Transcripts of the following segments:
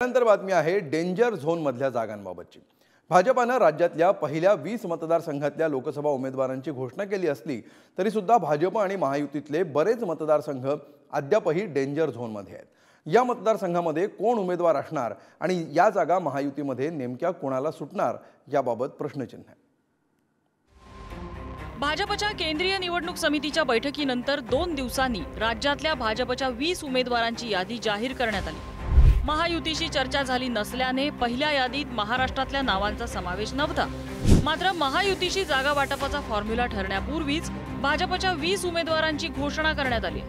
त्यानंतर बातमी आहे डेंजर झोन मधल्या जागांबाबतची। भाजपाने राज्यातल्या पहिल्या 20 मतदारसंघातल्या लोकसभा उमेदवारांची घोषणा केली असली तरी सुद्धा भाजप आणि महायुतीतले बरेच मतदारसंघ अद्यापही डेंजर झोनमध्ये आहेत। या मतदारसंघामध्ये कोण उमेदवार असणार आणि या जागा महायुतीमध्ये नेमक्या कोणाला सुटणार याबाबत प्रश्नचिन्ह आहे। भाजपच्या केंद्रीय निवडणूक समितीच्या बैठकीनंतर 2 दिवसांनी राज्यातल्या भाजपच्या 20 उमेदवारांची यादी जाहीर करण्यात आली। महायुतीशी चर्चा झाली नसल्याने पहिल्या यादीत महाराष्ट्रातल्या नावांचा समावेश नव्हता। मात्र महायुतीशी जागा वाटपाचा फॉर्म्युला ठरण्यापूर्वीच भाजपच्या 20 उमेदवारांची घोषणा करण्यात आली।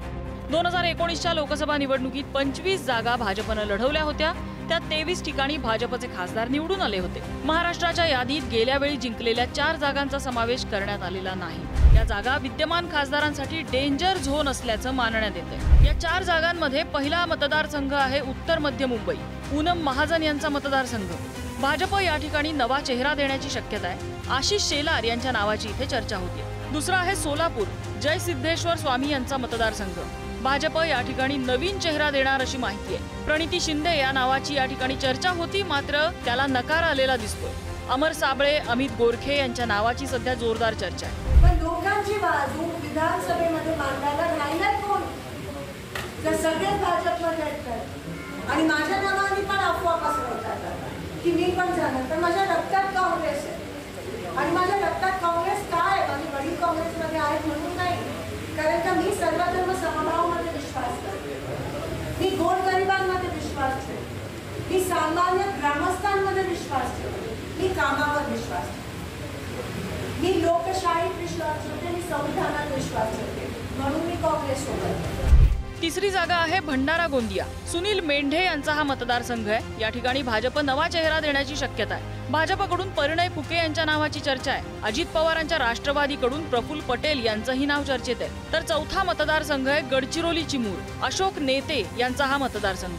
2019च्या लोकसभा निवडणुकीत 25 जागा भाजपने लढवल्या होत्या, त्यात 23 ठिकाणी भाजपचे खासदार निवडून आले होते। महाराष्ट्राच्या यादीत गेल्या वेळी जिंकलेल्या 4 जागांचा समावेश करण्यात आलेला नाही। या जागा विद्यमान खासदारांसाठी डेंजर झोन असल्याचं मानण्यात येते। या 4 जागांमध्ये पहिला मतदारसंघ आहे उत्तर मध्य मुंबई, पूनम महाजन यांचा मतदारसंघ। भाजप या ठिकाणी नवा चेहरा देण्याची शक्यता आहे। आशिष शेलार यांच्या नावाची इथे चर्चा होती। दुसरा आहे सोलापूर, जय सिद्धेश्वर स्वामी यांचा मतदारसंघ। भाजप या ठिकाणी नवीन चेहरा देणार अशी माहिती आहे। प्रणिती शिंदे या नावाची या ठिकाणी चर्चा होती, मात्र त्याला नकार आलेला दिसतोय। अमर साबळे, अमित गोरखे यांच्या नावाची सध्या जोरदार चर्चा आहे। पण लोकांची बाजू विधानसभेमध्ये मांडायला राहिलं कोण? जर सगळे भाजपमध्ये आहेत आणि माझ्या नावाने पण अफवा पसरवतात की मी पण जाणार, तर माझ्या रक्तात काँग्रेस आहे आणि माझ्या रक्तात काँग्रेस काय आहे? माझे वडील काँग्रेसमध्ये आहेत म्हणून नाही, कारण का मी सर्वधर्म समभावामध्ये विश्वास करते, मी गोरगरिबांमध्ये विश्वास ठेवते, मी सामान्य ग्रामस्थांमध्ये विश्वास ठेवते, मी कामावर विश्वास ठेवते, मी लोकशाहीत विश्वास ठेवते, मी संविधानात विश्वास ठेवते, म्हणून मी काँग्रेस सोबत। तिसरी जागा आहे भंडारा गोंदिया। सुनील मेंढे यांचा हा मतदारसंघ आहे। या ठिकाणी भाजप नवा चेहरा देण्याची शक्यता आहे। भाजपकडून परिणय फुके यांच्या नावाची चर्चा आहे। अजित पवारांच्या राष्ट्रवादीकडून प्रफुल्ल पटेल यांचंही नाव चर्चेत आहे। तर चौथा मतदारसंघ आहे गडचिरोली चिमूर, अशोक नेते यांचा हा मतदारसंघ।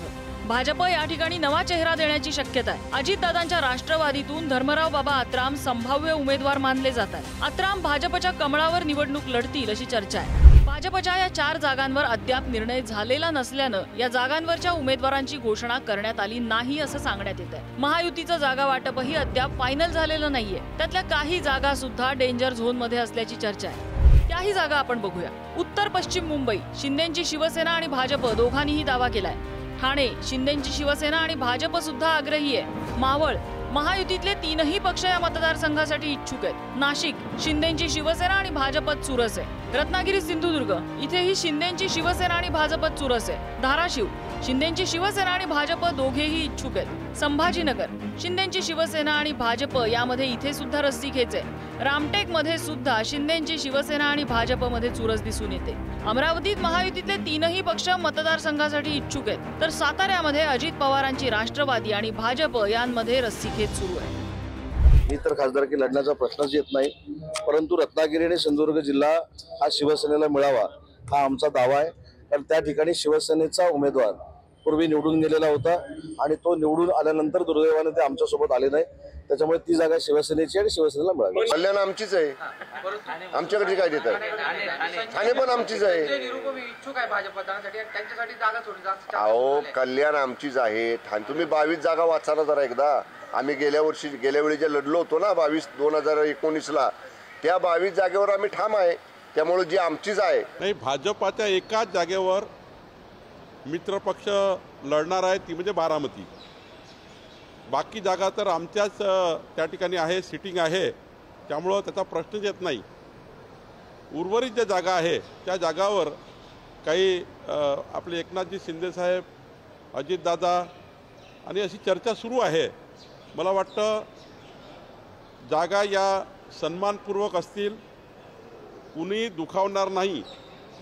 भाजप या ठिकाणी नवा चेहरा देण्याची शक्यता आहे। अजितदादांच्या राष्ट्रवादीतून धर्मराव बाबा आत्राम संभाव्य उमेदवार मानले जातात। आत्राम भाजपच्या कमळावर निवडणूक लढतील अशी चर्चा आहे। भाजपच्या या 4 जागांवर अद्याप निर्णय झालेला नसल्यानं या जागांवरच्या उमेदवारांची घोषणा करण्यात आली नाही असं सांगण्यात येत आहे। महायुतीचं जागा वाटपही अद्याप फायनल झालेलं नाहीये। त्यातल्या काही जागा सुद्धा डेंजर झोन मध्ये असल्याची चर्चा आहे। त्याही जागा आपण बघूया। उत्तर पश्चिम मुंबई, शिंदेची शिवसेना आणि भाजप दोघांनीही दावा केलाय। ठाणे, शिंदेची शिवसेना आणि भाजप सुद्धा आग्रही आहे। मावळ, महायुतीतले 3ही पक्ष या मतदारसंघासाठी इच्छुक आहेत। नाशिक, शिंदेची शिवसेना आणि भाजपत चुरस आहे। रत्नागिरी, सिंधुदुर्ग इथेही शिंदेची शिवसेना आणि भाजपत चुरस आहे। धाराशिव, शिंदेची शिवसेना आणि भाजप दोघेही इच्छुक आहेत। संभाजीनगर, शिंदेची शिवसेना आणि भाजप यामध्ये इथे सुद्धा रस्सीखेच आहे। रामटेक मध्ये सुद्धा शिंदेची शिवसेना आणि भाजपमध्ये चुरस दिसून येते। अमरावतीत महायुतीतले 3ही पक्ष मतदारसंघासाठी इच्छुक आहेत, तर साताऱ्यामध्ये अजित पवारांची राष्ट्रवादी आणि भाजप यांमध्ये रस्सीखेच सुरू आहे। मी तर खासदारकी लढण्याचा प्रश्नच येत नाही, परंतु रत्नागिरी आणि सिंधुदुर्ग जिल्हा हा शिवसेनेला मिळावा हा आमचा दावा आहे। कारण त्या ठिकाणी शिवसेनेचा उमेदवार पूर्वी निवडून गेलेला होता आणि तो निवडून आल्यानंतर दुर्दैवाने ते आमच्या सोबत आले नाही, त्याच्यामुळे ती जागा शिवसेनेची आणि शिवसेनेला मिळाली। कल्याण आमचीच आहे, आमच्याकडे काय देत आहे, ठाणे पण आमचीच आहे। अहो कल्याण आमचीच आहे, तुम्ही 22 जागा वाचायला जरा एकदा। आम्ही गेल्या वेळी जे लढलो होतो ना 2019ला, त्या 22 जागेवर आम्ही ठाम आहे, त्यामुळे जी आमचीच आहे। नाही, भाजपाच्या एकाच जागेवर मित्रपक्ष लढणार आहे, ती म्हणजे बारामती। बाकी जागा तर आमच्याच त्या ठिकाणी आहे, सिटिंग आहे, त्यामुळं त्याचा प्रश्नच येत नाही। उर्वरित ज्या जागा आहे त्या जागावर काही आपले एकनाथजी शिंदे साहेब, अजितदादा आणि अशी चर्चा सुरू आहे। मला वाटतं जागा या सन्मानपूर्वक असतील, कुणी दुखावणार नाही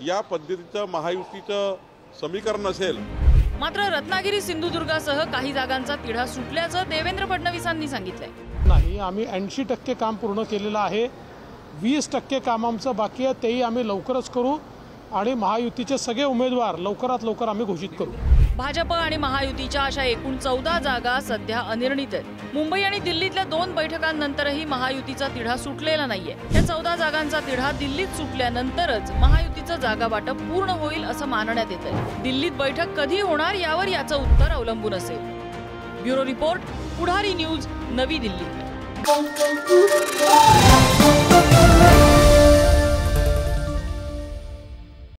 या पद्धतीचं महायुतीचं समीकरण असेल। मात्र रत्नागिरी, सिंधुदुर्गासह काही जागांचा तिढा सुटल्याचं देवेंद्र फडणवीसांनी सांगितलंय। नाही, आम्ही 80% काम पूर्ण केलेलं आहे। 20% काम आमचं बाकी आहे, तेही आम्ही लवकरच करू आणि महायुतीचे सगळे उमेदवार लवकरात लवकर आम्ही घोषित करू। भाजप आणि महायुतीच्या अशा एकूण 14 जागा सध्या अनिर्णित आहेत। मुंबई आणि दिल्लीतल्या 2 बैठकांनंतरही महायुतीचा तिढा सुटलेला नाहीये। या 14 जागांचा तिढा दिल्लीत सुटल्यानंतरच महायुतीचं जागा वाटप पूर्ण होईल असं मानण्यात येतंय। दिल्लीत बैठक कधी होणार यावर याचं उत्तर अवलंबून असेल। ब्युरो रिपोर्ट, पुढारी न्यूज, नवी दिल्ली.